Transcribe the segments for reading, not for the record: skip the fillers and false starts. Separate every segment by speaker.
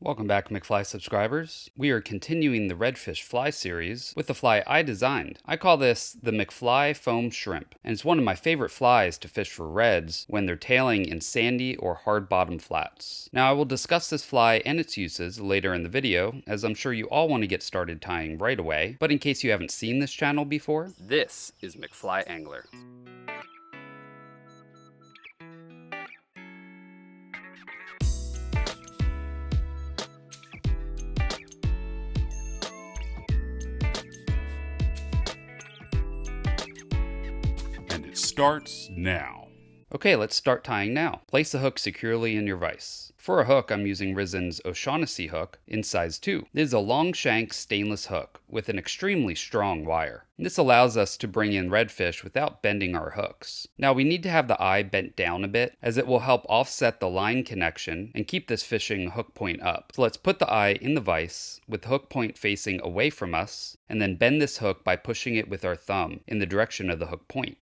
Speaker 1: Welcome back, McFly subscribers. We are continuing the redfish fly series with the fly I designed. I call this the McFly foam shrimp, and it's one of my favorite flies to fish for reds when they're tailing in sandy or hard bottom flats. Now I will discuss this fly and its uses later in the video, as I'm sure you all want to get started tying right away, but in case you haven't seen this channel before, this is McFly Angler.
Speaker 2: Starts now.
Speaker 1: Okay, let's start tying now. Place the hook securely in your vise. For a hook, I'm using Risen's O'Shaughnessy hook in size 2. This is a long shank stainless hook with an extremely strong wire. This allows us to bring in redfish without bending our hooks. Now we need to have the eye bent down a bit, as it will help offset the line connection and keep this fishing hook point up. So let's put the eye in the vise with the hook point facing away from us, and then bend this hook by pushing it with our thumb in the direction of the hook point.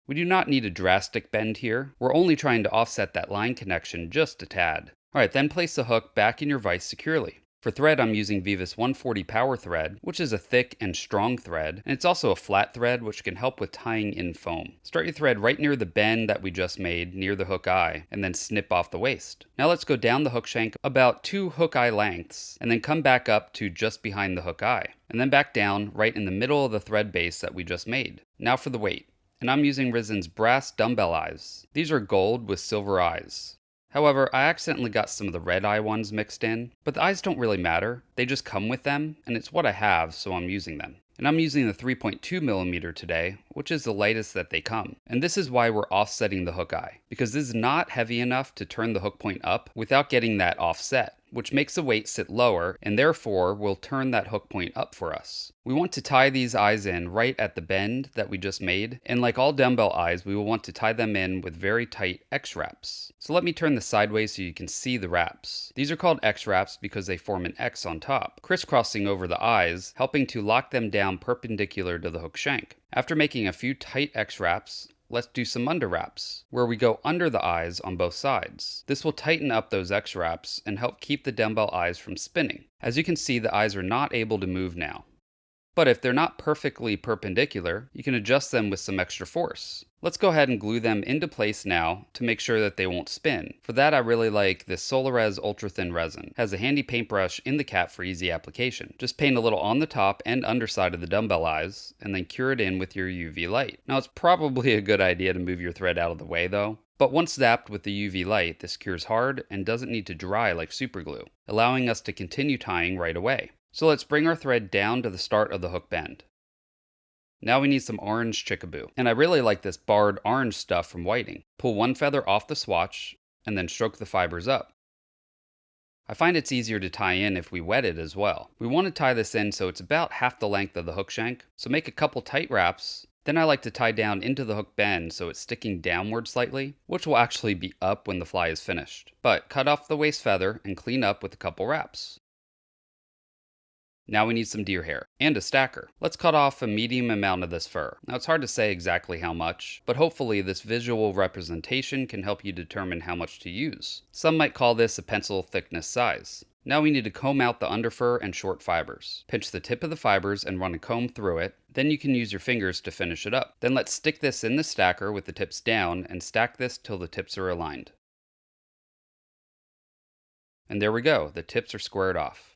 Speaker 1: We do not need a drastic bend here. We're only trying to offset that line connection just a tad. Alright, then place the hook back in your vise securely. For thread, I'm using Vivus 140 power thread, which is a thick and strong thread, and it's also a flat thread which can help with tying in foam. Start your thread right near the bend that we just made near the hook eye, and then snip off the waist. Now let's go down the hook shank about 2 hook eye lengths, and then come back up to just behind the hook eye, and then back down right in the middle of the thread base that we just made. Now for the weight. And I'm using Risen's brass Dumbell eyes. These are gold with silver eyes. However, I accidentally got some of the red eye ones mixed in, but the eyes don't really matter. They just come with them, and it's what I have, so I'm using them. And I'm using the 3.2mm today, which is the lightest that they come. And this is why we're offsetting the hook eye, because this is not heavy enough to turn the hook point up without getting that offset, which makes the weight sit lower and therefore will turn that hook point up for us. We want to tie these eyes in right at the bend that we just made, and like all Dumbell eyes, we will want to tie them in with very tight X-wraps. So let me turn this sideways so you can see the wraps. These are called X-wraps because they form an X on top, crisscrossing over the eyes, helping to lock them down perpendicular to the hook shank. After making a few tight X-wraps, let's do some under wraps, where we go under the eyes on both sides. This will tighten up those X-wraps and help keep the Dumbell eyes from spinning. As you can see, the eyes are not able to move now. But if they're not perfectly perpendicular, you can adjust them with some extra force. Let's go ahead and glue them into place now to make sure that they won't spin. For that, I really like this Solarez Ultra Thin Resin. It has a handy paintbrush in the cap for easy application. Just paint a little on the top and underside of the Dumbell eyes, and then cure it in with your UV light. Now, it's probably a good idea to move your thread out of the way though. But once zapped with the UV light, this cures hard and doesn't need to dry like superglue, allowing us to continue tying right away. So let's bring our thread down to the start of the hook bend. Now we need some orange chickaboo, and I really like this barred orange stuff from whiting. Pull one feather off the swatch, and then stroke the fibers up. I find it's easier to tie in if we wet it as well. We want to tie this in so it's about half the length of the hook shank, so make a couple tight wraps. Then I like to tie down into the hook bend so it's sticking downward slightly, which will actually be up when the fly is finished. But cut off the waist feather and clean up with a couple wraps. Now we need some deer hair, and a stacker. Let's cut off a medium amount of this fur. Now it's hard to say exactly how much, but hopefully this visual representation can help you determine how much to use. Some might call this a pencil thickness size. Now we need to comb out the underfur and short fibers. Pinch the tip of the fibers and run a comb through it, then you can use your fingers to finish it up. Then let's stick this in the stacker with the tips down and stack this till the tips are aligned. And there we go, the tips are squared off.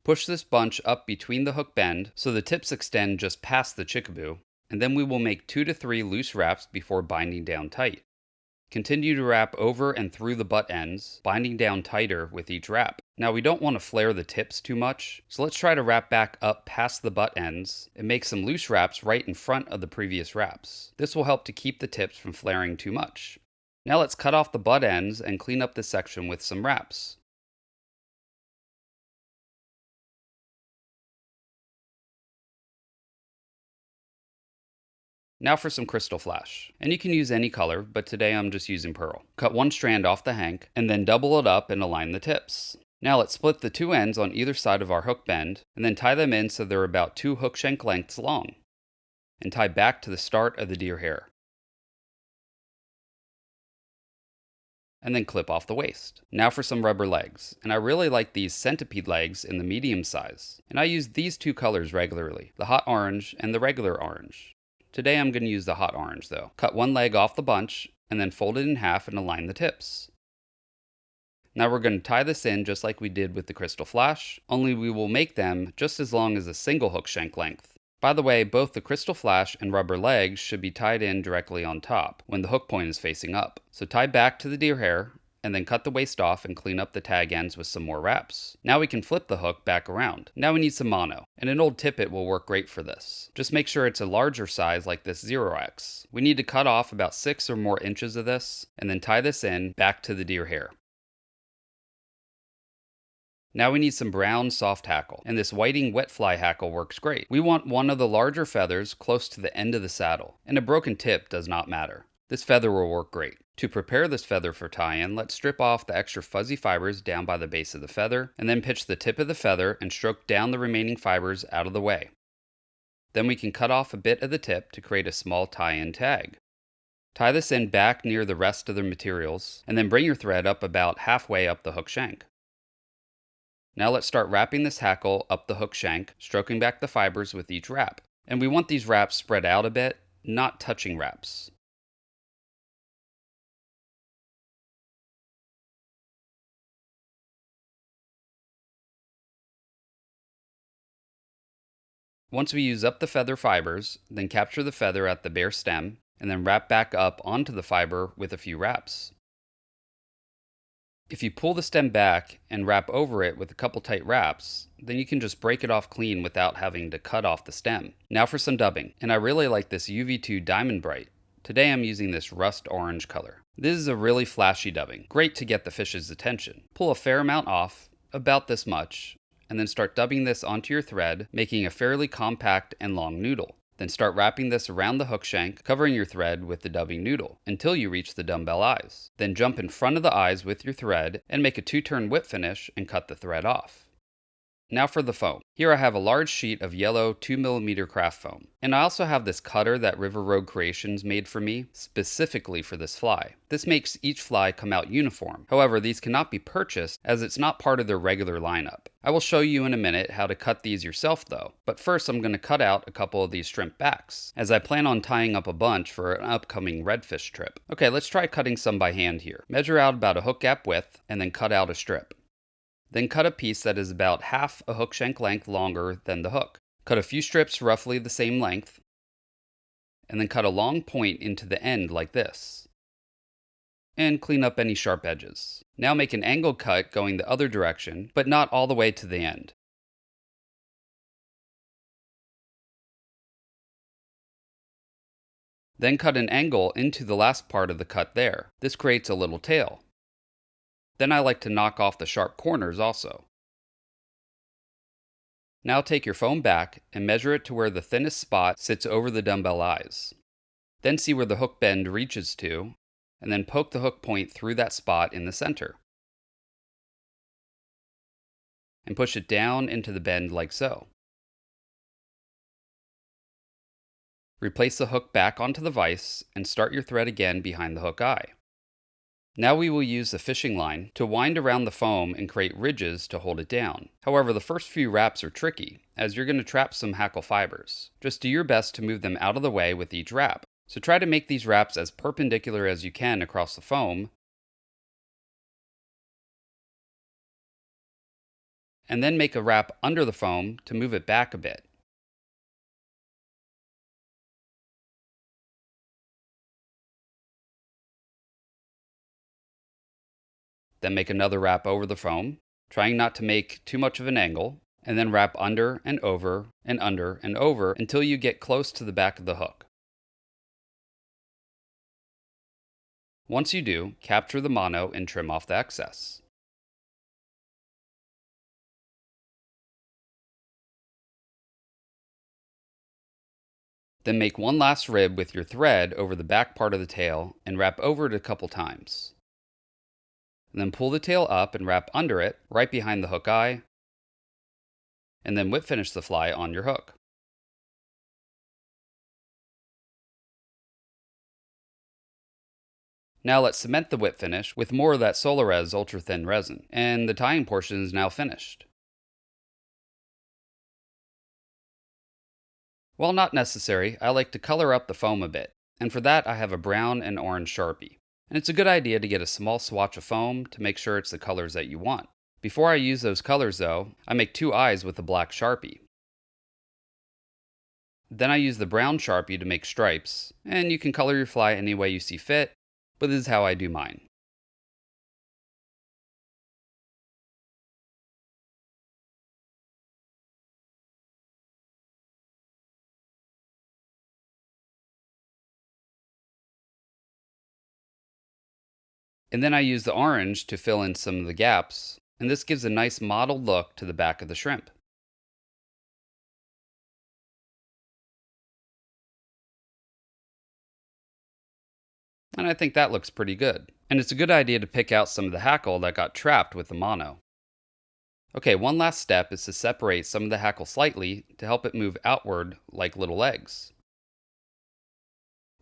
Speaker 1: Push this bunch up between the hook bend so the tips extend just past the chickaboo, and then we will make 2 to 3 loose wraps before binding down tight. Continue to wrap over and through the butt ends, binding down tighter with each wrap. Now we don't want to flare the tips too much, so let's try to wrap back up past the butt ends and make some loose wraps right in front of the previous wraps. This will help to keep the tips from flaring too much. Now let's cut off the butt ends and clean up this section with some wraps. Now for some crystal flash. And you can use any color, but today I'm just using pearl. Cut one strand off the hank, and then double it up and align the tips. Now let's split the 2 ends on either side of our hook bend, and then tie them in so they're about 2 hook shank lengths long. And tie back to the start of the deer hair. and then clip off the waist. Now for some rubber legs, and I really like these centipede legs in the medium size. And I use these two colors regularly, the hot orange and the regular orange. Today I'm going to use the hot orange though. Cut one leg off the bunch, and then fold it in half and align the tips. Now we're going to tie this in just like we did with the crystal flash, only we will make them just as long as a single hook shank length. By the way, both the crystal flash and rubber legs should be tied in directly on top when the hook point is facing up. So tie back to the deer hair, and then cut the waist off and clean up the tag ends with some more wraps. Now we can flip the hook back around. Now we need some mono, and an old tippet will work great for this. Just make sure it's a larger size like this 0x. We need to cut off about 6 or more inches of this, and then tie this in back to the deer hair. Now we need some brown soft hackle, and this whiting wet fly hackle works great. We want one of the larger feathers close to the end of the saddle, and a broken tip does not matter. This feather will work great. To prepare this feather for tie-in, let's strip off the extra fuzzy fibers down by the base of the feather, and then pitch the tip of the feather and stroke down the remaining fibers out of the way. Then we can cut off a bit of the tip to create a small tie-in tag. Tie this in back near the rest of the materials, and then bring your thread up about halfway up the hook shank. Now let's start wrapping this hackle up the hook shank, stroking back the fibers with each wrap. And we want these wraps spread out a bit, not touching wraps. Once we use up the feather fibers, then capture the feather at the bare stem, and then wrap back up onto the fiber with a few wraps. If you pull the stem back and wrap over it with a couple tight wraps, then you can just break it off clean without having to cut off the stem. Now for some dubbing, and I really like this UV2 Diamond Bright. Today I'm using this rust orange color. This is a really flashy dubbing, great to get the fish's attention. Pull a fair amount off, about this much, and then start dubbing this onto your thread, making a fairly compact and long noodle. Then start wrapping this around the hook shank, covering your thread with the dubbing noodle, until you reach the dumbbell eyes. Then jump in front of the eyes with your thread, and make a 2-turn whip finish and cut the thread off. Now for the foam. Here I have a large sheet of yellow 2mm craft foam. And I also have this cutter that River Road Creations made for me, specifically for this fly. This makes each fly come out uniform. However, these cannot be purchased as it's not part of their regular lineup. I will show you in a minute how to cut these yourself though, but first I'm going to cut out a couple of these shrimp backs, as I plan on tying up a bunch for an upcoming redfish trip. Okay, let's try cutting some by hand here. Measure out about a hook gap width, and then cut out a strip. Then cut a piece that is about half a hook shank length longer than the hook. Cut a few strips roughly the same length, and then cut a long point into the end like this. And clean up any sharp edges. Now make an angled cut going the other direction, but not all the way to the end. Then cut an angle into the last part of the cut there. This creates a little tail. Then I like to knock off the sharp corners also. Now take your foam back and measure it to where the thinnest spot sits over the dumbbell eyes. Then see where the hook bend reaches to, and then poke the hook point through that spot in the center. And push it down into the bend like so. Replace the hook back onto the vise and start your thread again behind the hook eye. Now we will use the fishing line to wind around the foam and create ridges to hold it down. However, the first few wraps are tricky, as you're going to trap some hackle fibers. Just do your best to move them out of the way with each wrap. So try to make these wraps as perpendicular as you can across the foam, and then make a wrap under the foam to move it back a bit. Then make another wrap over the foam, trying not to make too much of an angle, and then wrap under and over and under and over until you get close to the back of the hook. Once you do, capture the mono and trim off the excess. Then make one last rib with your thread over the back part of the tail and wrap over it a couple times. And then pull the tail up and wrap under it, right behind the hook eye, and then whip finish the fly on your hook. Now let's cement the whip finish with more of that Solarez ultra thin resin, and the tying portion is now finished. While not necessary, I like to color up the foam a bit, and for that I have a brown and orange Sharpie. And it's a good idea to get a small swatch of foam to make sure it's the colors that you want. Before I use those colors though, I make two eyes with the black Sharpie. Then I use the brown Sharpie to make stripes, and you can color your fly any way you see fit, but this is how I do mine. And then I use the orange to fill in some of the gaps, and this gives a nice mottled look to the back of the shrimp. And I think that looks pretty good. And it's a good idea to pick out some of the hackle that got trapped with the mono. Okay, one last step is to separate some of the hackle slightly to help it move outward like little eggs.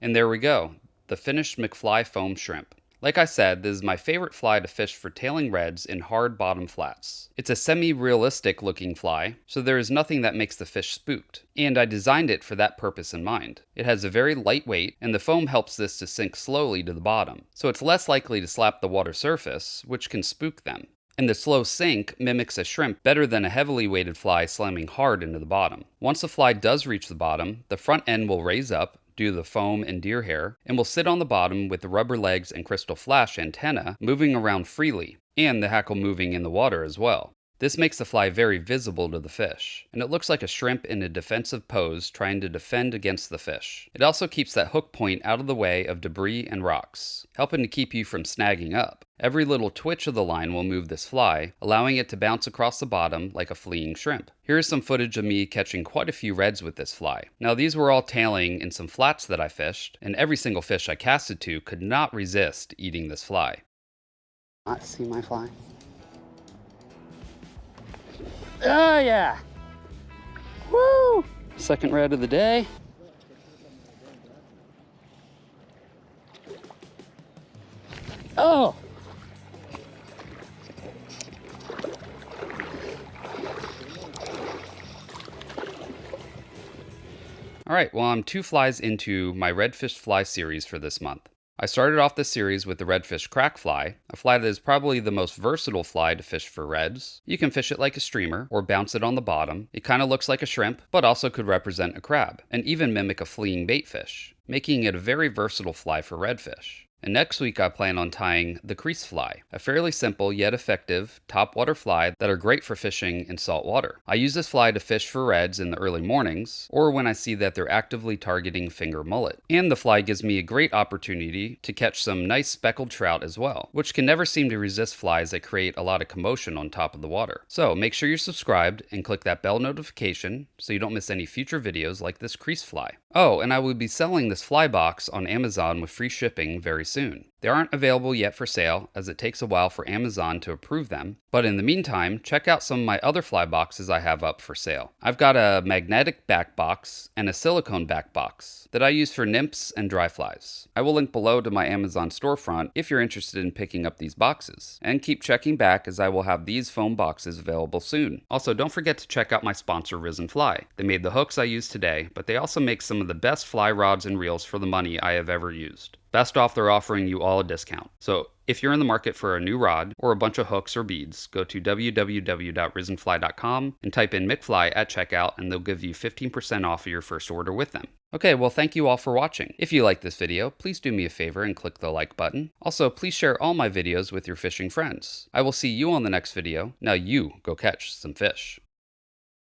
Speaker 1: And there we go, the finished McFly foam shrimp. Like I said, this is my favorite fly to fish for tailing reds in hard bottom flats. It's a semi-realistic looking fly, so there is nothing that makes the fish spooked, and I designed it for that purpose in mind. It has a very light weight, and the foam helps this to sink slowly to the bottom, so it's less likely to slap the water surface, which can spook them. And the slow sink mimics a shrimp better than a heavily weighted fly slamming hard into the bottom. Once the fly does reach the bottom, the front end will raise up due to the foam and deer hair, and will sit on the bottom with the rubber legs and crystal flash antenna moving around freely, and the hackle moving in the water as well. This makes the fly very visible to the fish, and it looks like a shrimp in a defensive pose trying to defend against the fish. It also keeps that hook point out of the way of debris and rocks, helping to keep you from snagging up. Every little twitch of the line will move this fly, allowing it to bounce across the bottom like a fleeing shrimp. Here is some footage of me catching quite a few reds with this fly. Now these were all tailing in some flats that I fished, and every single fish I casted to could not resist eating this fly.
Speaker 2: Not see my fly. Oh yeah! Woo! Second red of the day. Oh!
Speaker 1: Alright, well I'm 2 flies into my redfish fly series for this month. I started off this series with the redfish crack fly, a fly that is probably the most versatile fly to fish for reds. You can fish it like a streamer, or bounce it on the bottom. It kind of looks like a shrimp, but also could represent a crab, and even mimic a fleeing bait fish, making it a very versatile fly for redfish. And next week I plan on tying the crease fly, a fairly simple yet effective topwater fly that are great for fishing in salt water. I use this fly to fish for reds in the early mornings, or when I see that they're actively targeting finger mullet. And the fly gives me a great opportunity to catch some nice speckled trout as well, which can never seem to resist flies that create a lot of commotion on top of the water. So make sure you're subscribed and click that bell notification so you don't miss any future videos like this crease fly. Oh, and I will be selling this fly box on Amazon with free shipping very soon. They aren't available yet for sale, as it takes a while for Amazon to approve them, but in the meantime, check out some of my other fly boxes I have up for sale. I've got a magnetic back box and a silicone back box that I use for nymphs and dry flies. I will link below to my Amazon storefront if you're interested in picking up these boxes, and keep checking back as I will have these foam boxes available soon. Also, don't forget to check out my sponsor Risen Fly. They made the hooks I use today, but they also make some of the best fly rods and reels for the money I have ever used. Best off, they're offering you all a discount. So if you're in the market for a new rod or a bunch of hooks or beads, go to www.risenfly.com and type in McFly at checkout, and they'll give you 15% off of your first order with them. Okay, well thank you all for watching. If you like this video, please do me a favor and click the like button. Also, please share all my videos with your fishing friends. I will see you on the next video. Now you go catch some fish.